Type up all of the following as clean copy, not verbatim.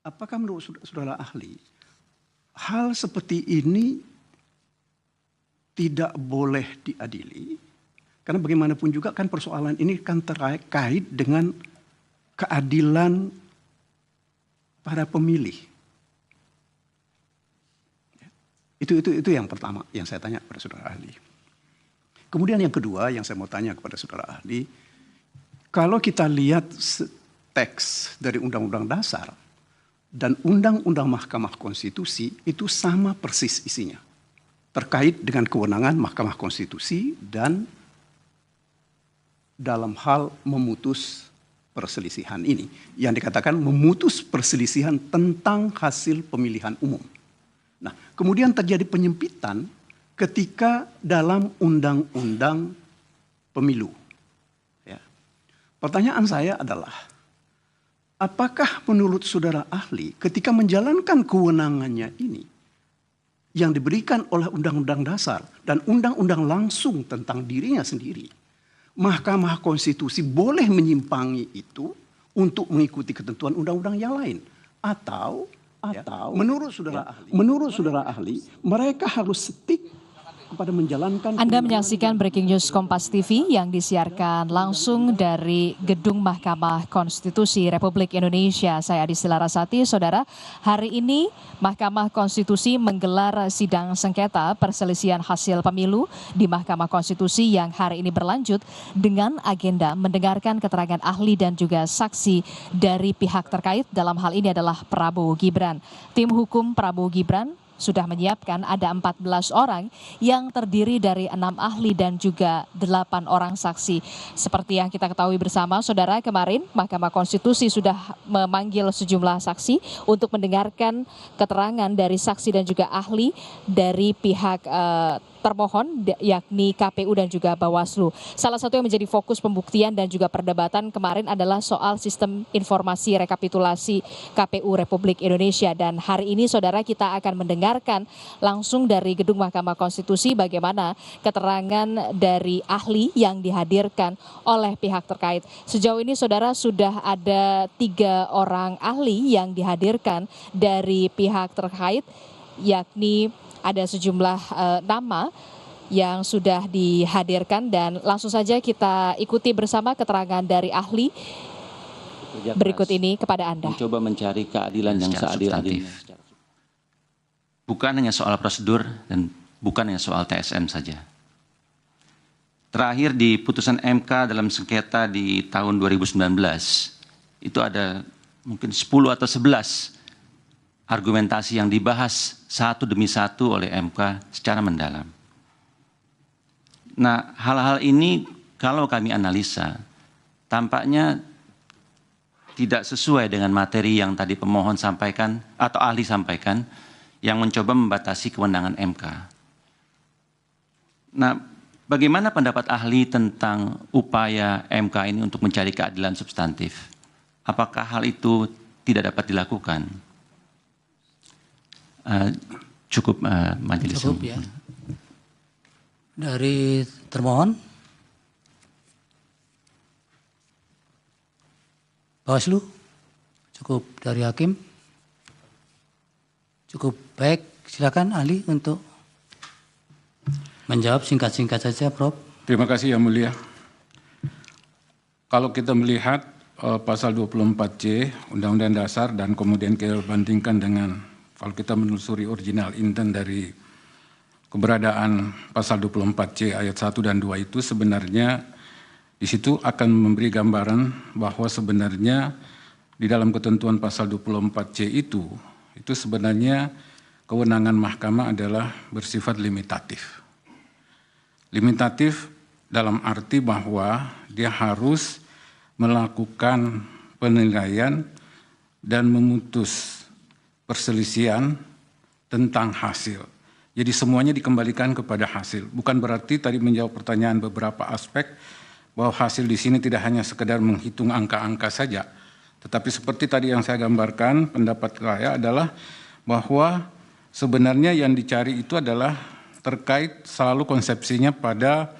apakah menurut saudara ahli, hal seperti ini tidak boleh diadili? Karena bagaimanapun juga kan persoalan ini kan terkait dengan keadilan para pemilih. Itu yang pertama yang saya tanya kepada saudara ahli. Kemudian yang kedua yang saya mau tanya kepada saudara ahli, kalau kita lihat teks dari Undang-Undang Dasar dan Undang-Undang Mahkamah Konstitusi itu sama persis isinya. Terkait dengan kewenangan Mahkamah Konstitusi dan dalam hal memutus perselisihan ini. Yang dikatakan memutus perselisihan tentang hasil pemilihan umum. Nah, kemudian terjadi penyempitan ketika dalam undang-undang pemilu. Ya. Pertanyaan saya adalah, apakah menurut saudara ahli ketika menjalankan kewenangannya ini yang diberikan oleh Undang-Undang Dasar dan undang-undang langsung tentang dirinya sendiri, Mahkamah Konstitusi boleh menyimpangi itu untuk mengikuti ketentuan undang-undang yang lain? Atau menurut saudara ahli mereka harus stick kepada menjalankan. Anda menyaksikan Breaking News Kompas TV yang disiarkan langsung dari Gedung Mahkamah Konstitusi Republik Indonesia. Saya Adisi Larasati. Saudara, hari ini Mahkamah Konstitusi menggelar sidang sengketa perselisihan hasil pemilu di Mahkamah Konstitusi yang hari ini berlanjut dengan agenda mendengarkan keterangan ahli dan juga saksi dari pihak terkait. Dalam hal ini adalah Prabowo Gibran. Tim hukum Prabowo Gibran sudah menyiapkan ada 14 orang yang terdiri dari 6 ahli dan juga 8 orang saksi. Seperti yang kita ketahui bersama, saudara, kemarin Mahkamah Konstitusi sudah memanggil sejumlah saksi untuk mendengarkan keterangan dari saksi dan juga ahli dari pihak termohon, yakni KPU dan juga Bawaslu. Salah satu yang menjadi fokus pembuktian dan juga perdebatan kemarin adalah soal sistem informasi rekapitulasi KPU Republik Indonesia. Dan hari ini saudara, kita akan mendengarkan langsung dari Gedung Mahkamah Konstitusi bagaimana keterangan dari ahli yang dihadirkan oleh pihak terkait. Sejauh ini saudara sudah ada 3 orang ahli yang dihadirkan dari pihak terkait, yakni ada sejumlah nama yang sudah dihadirkan dan langsung saja kita ikuti bersama keterangan dari ahli berikut ini kepada Anda. Mencoba mencari keadilan yang seadil-adilnya. Bukan hanya soal prosedur dan bukan hanya soal TSM saja. Terakhir di putusan MK dalam sengketa di tahun 2019 itu ada mungkin 10 atau 11 argumentasi yang dibahas satu demi satu oleh MK secara mendalam. Nah, hal-hal ini kalau kami analisa, tampaknya tidak sesuai dengan materi yang tadi pemohon sampaikan atau ahli sampaikan yang mencoba membatasi kewenangan MK. Nah, bagaimana pendapat ahli tentang upaya MK ini untuk mencari keadilan substantif? Apakah hal itu tidak dapat dilakukan? Cukup majelis. Cukup ya. Dari termohon, Bawaslu, cukup dari hakim, cukup. Baik, silakan ahli untuk menjawab singkat-singkat saja, Prof. Terima kasih Yang Mulia. Kalau kita melihat pasal 24C Undang-Undang Dasar dan kemudian kita bandingkan dengan kalau kita menelusuri original intent dari keberadaan pasal 24C ayat 1 dan 2 itu sebenarnya di situ akan memberi gambaran bahwa sebenarnya di dalam ketentuan pasal 24C itu sebenarnya kewenangan mahkamah adalah bersifat limitatif. Limitatif dalam arti bahwa dia harus melakukan penilaian dan memutus perselisihan tentang hasil. Jadi semuanya dikembalikan kepada hasil. Bukan berarti tadi menjawab pertanyaan beberapa aspek bahwa hasil di sini tidak hanya sekedar menghitung angka-angka saja. Tetapi seperti tadi yang saya gambarkan, pendapat saya adalah bahwa sebenarnya yang dicari itu adalah terkait selalu konsepsinya pada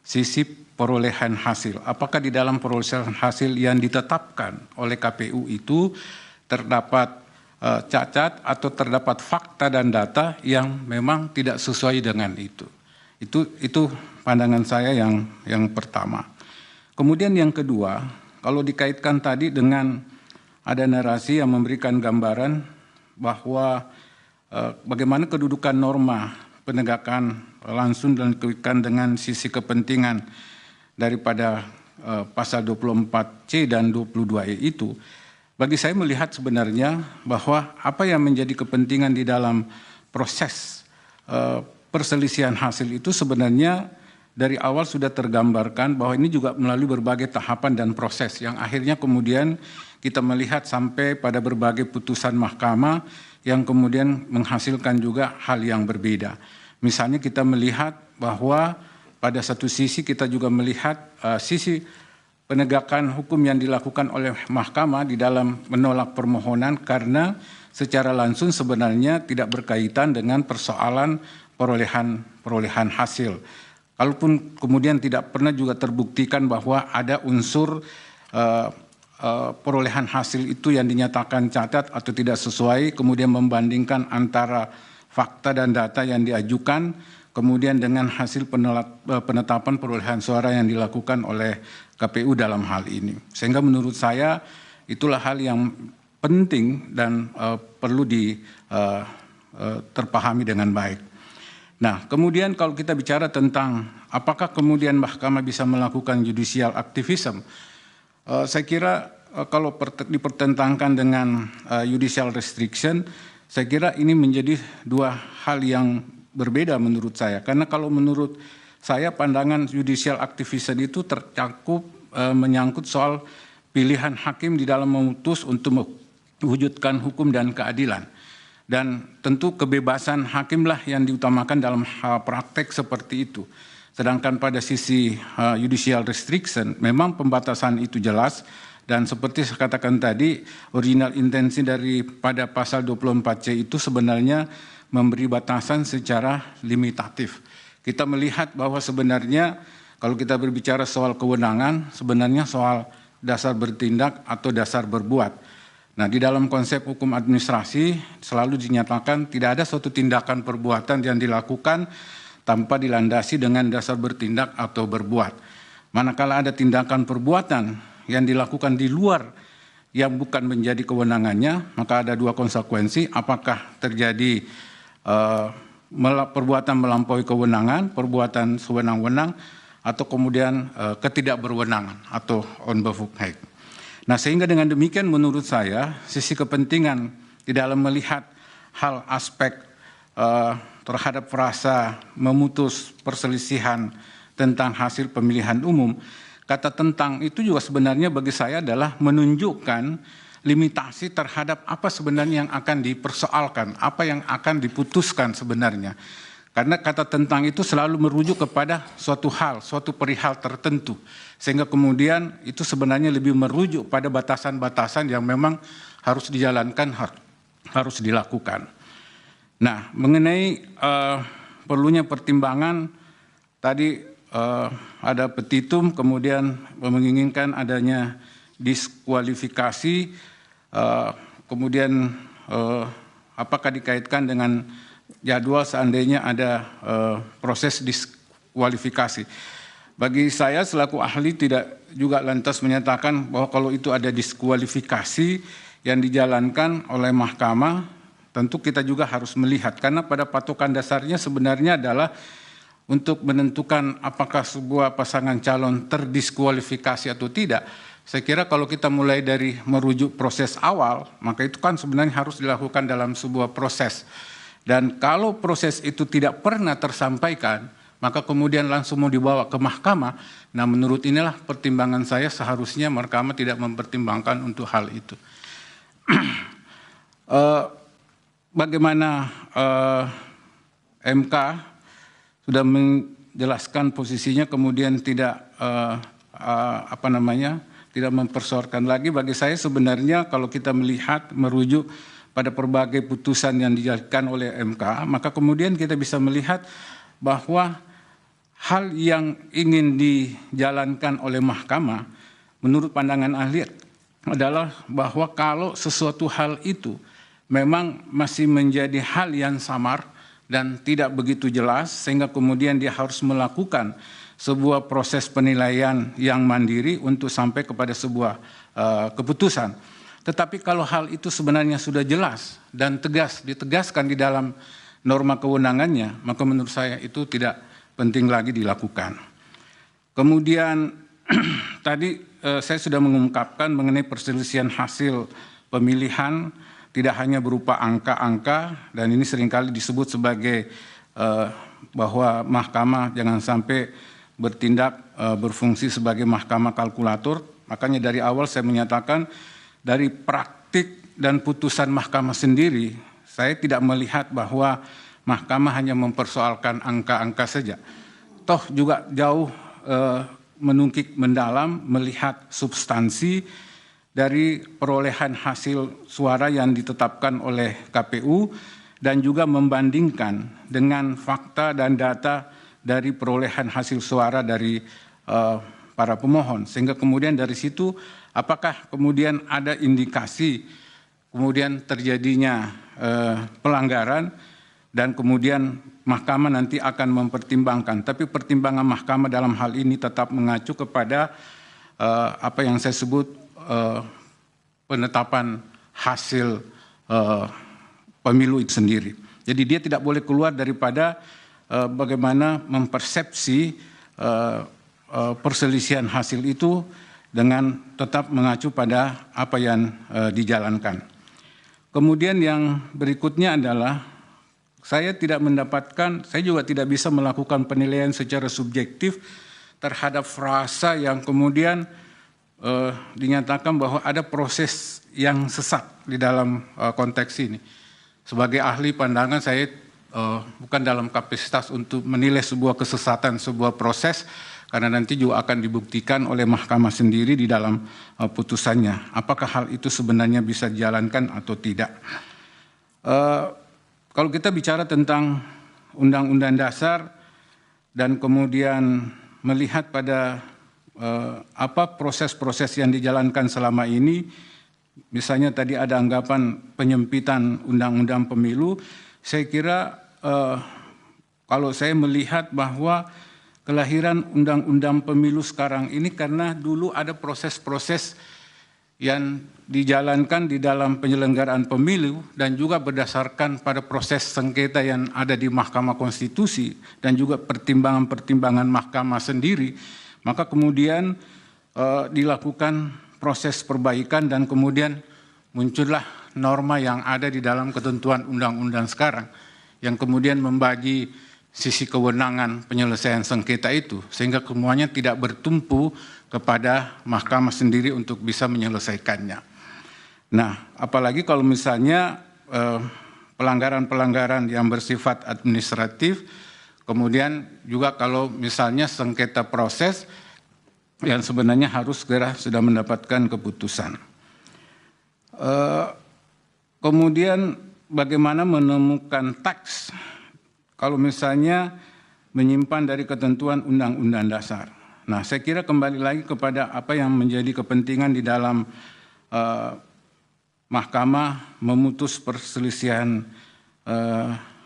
sisi perolehan hasil. Apakah di dalam perolehan hasil yang ditetapkan oleh KPU itu terdapat cacat atau terdapat fakta dan data yang memang tidak sesuai dengan itu. Itu pandangan saya yang pertama. Kemudian yang kedua, kalau dikaitkan tadi dengan ada narasi yang memberikan gambaran bahwa bagaimana kedudukan norma penegakan langsung dan dikaitkan dengan sisi kepentingan daripada pasal 24C dan 22E itu, bagi saya melihat sebenarnya bahwa apa yang menjadi kepentingan di dalam proses perselisihan hasil itu sebenarnya dari awal sudah tergambarkan bahwa ini juga melalui berbagai tahapan dan proses yang akhirnya kemudian kita melihat sampai pada berbagai putusan mahkamah yang kemudian menghasilkan juga hal yang berbeda. Misalnya kita melihat bahwa pada satu sisi kita juga melihat sisi penegakan hukum yang dilakukan oleh mahkamah di dalam menolak permohonan karena secara langsung sebenarnya tidak berkaitan dengan persoalan perolehan hasil. Kalaupun kemudian tidak pernah juga terbuktikan bahwa ada unsur perolehan hasil itu yang dinyatakan cacat atau tidak sesuai, kemudian membandingkan antara fakta dan data yang diajukan, kemudian dengan hasil penetapan perolehan suara yang dilakukan oleh KPU dalam hal ini. Sehingga menurut saya itulah hal yang penting dan perlu terpahami dengan baik. Nah, kemudian kalau kita bicara tentang apakah kemudian mahkamah bisa melakukan judicial activism, saya kira kalau dipertentangkan dengan judicial restriction, saya kira ini menjadi dua hal yang berbeda menurut saya. Karena kalau menurut saya pandangan judicial activism itu tercakup menyangkut soal pilihan hakim di dalam memutus untuk mewujudkan hukum dan keadilan. Dan tentu kebebasan hakimlah yang diutamakan dalam praktek seperti itu. Sedangkan pada sisi judicial restriction, memang pembatasan itu jelas. Dan seperti saya katakan tadi, original intensi daripada pasal 24C itu sebenarnya memberi batasan secara limitatif. Kita melihat bahwa sebenarnya kalau kita berbicara soal kewenangan, sebenarnya soal dasar bertindak atau dasar berbuat. Nah, di dalam konsep hukum administrasi selalu dinyatakan tidak ada suatu tindakan perbuatan yang dilakukan tanpa dilandasi dengan dasar bertindak atau berbuat. Manakala ada tindakan perbuatan yang dilakukan di luar yang bukan menjadi kewenangannya, maka ada dua konsekuensi, apakah terjadi perbuatan melampaui kewenangan, perbuatan sewenang-wenang, atau kemudian ketidakberwenangan atau onbefugheid. Nah, sehingga dengan demikian menurut saya sisi kepentingan di dalam melihat hal aspek terhadap frasa memutus perselisihan tentang hasil pemilihan umum, kata tentang itu juga sebenarnya bagi saya adalah menunjukkan limitasi terhadap apa sebenarnya yang akan dipersoalkan, apa yang akan diputuskan sebenarnya. Karena kata tentang itu selalu merujuk kepada suatu hal, suatu perihal tertentu. Sehingga kemudian itu sebenarnya lebih merujuk pada batasan-batasan yang memang harus dijalankan, harus dilakukan. Nah, mengenai perlunya pertimbangan, tadi ada petitum, kemudian menginginkan adanya diskualifikasi, kemudian apakah dikaitkan dengan jadwal seandainya ada proses diskualifikasi. Bagi saya selaku ahli tidak juga lantas menyatakan bahwa kalau itu ada diskualifikasi yang dijalankan oleh mahkamah, tentu kita juga harus melihat. Karena pada patokan dasarnya sebenarnya adalah untuk menentukan apakah sebuah pasangan calon terdiskualifikasi atau tidak. Saya kira kalau kita mulai dari merujuk proses awal, maka itu kan sebenarnya harus dilakukan dalam sebuah proses. Dan kalau proses itu tidak pernah tersampaikan, maka kemudian langsung mau dibawa ke mahkamah. Nah, menurut inilah pertimbangan saya seharusnya mahkamah tidak mempertimbangkan untuk hal itu. Bagaimana MK sudah menjelaskan posisinya, kemudian tidak tidak mempersoalkan lagi. Bagi saya sebenarnya kalau kita melihat merujuk pada berbagai putusan yang dijalankan oleh MK, maka kemudian kita bisa melihat bahwa hal yang ingin dijalankan oleh mahkamah menurut pandangan ahli adalah bahwa kalau sesuatu hal itu memang masih menjadi hal yang samar dan tidak begitu jelas, sehingga kemudian dia harus melakukan sebuah proses penilaian yang mandiri untuk sampai kepada sebuah keputusan. Tetapi kalau hal itu sebenarnya sudah jelas dan ditegaskan di dalam norma kewenangannya, maka menurut saya itu tidak penting lagi dilakukan. Kemudian tadi saya sudah mengungkapkan mengenai perselisihan hasil pemilihan tidak hanya berupa angka-angka, dan ini seringkali disebut sebagai bahwa mahkamah jangan sampai bertindak berfungsi sebagai mahkamah kalkulator. Makanya dari awal saya menyatakan dari praktik dan putusan mahkamah sendiri, saya tidak melihat bahwa mahkamah hanya mempersoalkan angka-angka saja. Toh juga jauh menungkik mendalam melihat substansi dari perolehan hasil suara yang ditetapkan oleh KPU dan juga membandingkan dengan fakta dan data dari perolehan hasil suara dari para pemohon. Sehingga kemudian dari situ apakah kemudian ada indikasi kemudian terjadinya pelanggaran, dan kemudian mahkamah nanti akan mempertimbangkan. Tapi pertimbangan mahkamah dalam hal ini tetap mengacu kepada apa yang saya sebut penetapan hasil pemilu itu sendiri. Jadi dia tidak boleh keluar daripada bagaimana mempersepsi perselisihan hasil itu dengan tetap mengacu pada apa yang dijalankan. Kemudian yang berikutnya adalah saya juga tidak bisa melakukan penilaian secara subjektif terhadap frasa yang kemudian dinyatakan bahwa ada proses yang sesat di dalam konteks ini. Sebagai ahli pandangan saya bukan dalam kapasitas untuk menilai sebuah kesesatan, sebuah proses, karena nanti juga akan dibuktikan oleh mahkamah sendiri di dalam putusannya. Apakah hal itu sebenarnya bisa dijalankan atau tidak. Kalau kita bicara tentang Undang-Undang Dasar dan kemudian melihat pada apa proses-proses yang dijalankan selama ini, misalnya tadi ada anggapan penyempitan Undang-Undang Pemilu, saya kira kalau saya melihat bahwa kelahiran Undang-Undang Pemilu sekarang ini karena dulu ada proses-proses yang dijalankan di dalam penyelenggaraan pemilu dan juga berdasarkan pada proses sengketa yang ada di Mahkamah Konstitusi dan juga pertimbangan-pertimbangan mahkamah sendiri, maka kemudian dilakukan proses perbaikan dan kemudian muncullah norma yang ada di dalam ketentuan undang-undang sekarang yang kemudian membagi sisi kewenangan penyelesaian sengketa itu sehingga semuanya tidak bertumpu kepada mahkamah sendiri untuk bisa menyelesaikannya. Nah, apalagi kalau misalnya pelanggaran-pelanggaran yang bersifat administratif, kemudian juga kalau misalnya sengketa proses yang sebenarnya harus segera sudah mendapatkan keputusan. Kemudian bagaimana menemukan teks kalau misalnya menyimpan dari ketentuan Undang-Undang Dasar. Nah, saya kira kembali lagi kepada apa yang menjadi kepentingan di dalam mahkamah memutus perselisihan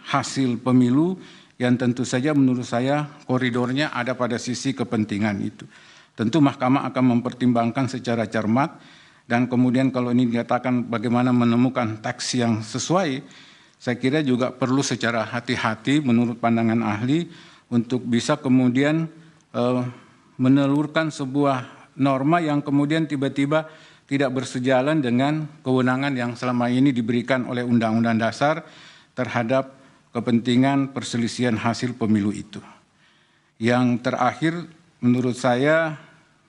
hasil pemilu yang tentu saja menurut saya koridornya ada pada sisi kepentingan itu. Tentu mahkamah akan mempertimbangkan secara cermat dan kemudian kalau ini dikatakan bagaimana menemukan teks yang sesuai, saya kira juga perlu secara hati-hati menurut pandangan ahli untuk bisa kemudian menelurkan sebuah norma yang kemudian tiba-tiba tidak bersejalan dengan kewenangan yang selama ini diberikan oleh Undang-Undang Dasar terhadap kepentingan perselisihan hasil pemilu itu. Yang terakhir menurut saya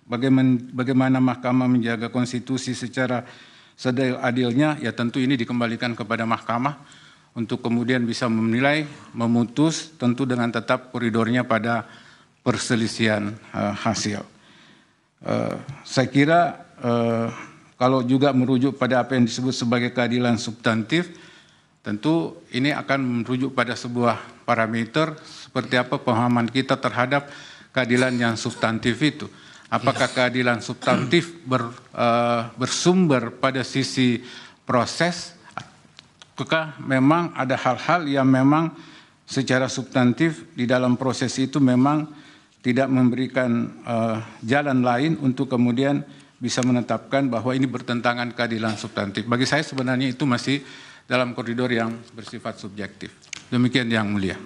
bagaimana mahkamah menjaga konstitusi secara seadil-adilnya, ya tentu ini dikembalikan kepada mahkamah untuk kemudian bisa menilai, memutus tentu dengan tetap koridornya pada perselisihan hasil. Saya kira kalau juga merujuk pada apa yang disebut sebagai keadilan substantif, tentu ini akan merujuk pada sebuah parameter seperti apa pemahaman kita terhadap keadilan yang substantif itu. Apakah keadilan substantif bersumber pada sisi proses Apakah memang ada hal-hal yang memang secara substantif di dalam proses itu memang tidak memberikan jalan lain untuk kemudian bisa menetapkan bahwa ini bertentangan keadilan substantif. Bagi saya sebenarnya itu masih dalam koridor yang bersifat subjektif. Demikian Yang Mulia.